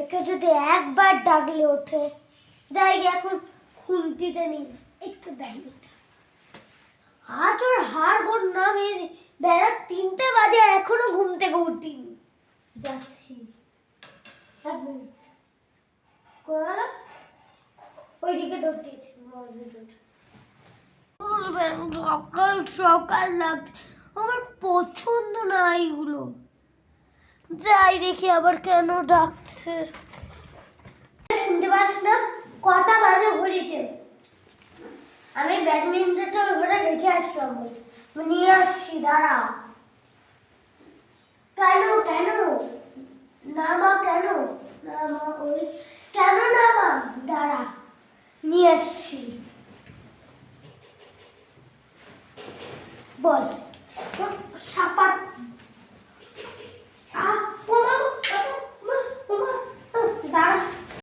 একে যদি একবার ডাকলে ওঠে। যাই এখন খুন্তিতে নিই, একটু দাঁড়িয়ে আজ ওর হাড় গোড় না ভেঙে বেলা 3টে বাজে এখনো ঘুম থেকে উঠিনি। যাচ্ছি, এক মিনিট কোথায় ওইদিকে দৌড় দিয়েছে। সকাল সকাল লাগছে, আমার পছন্দ না এইগুলো। যাই দেখি আবার কেন ডাকছে। শুনতে পাস না? কটা বাজে ঘড়িতে? আমি ব্যাডমিন্টনটা ওই ঘরে রেখে আসলাম, নিয়ে আসছি, দাঁড়া। কেন কেন? না মা, কেন? না মা, ওই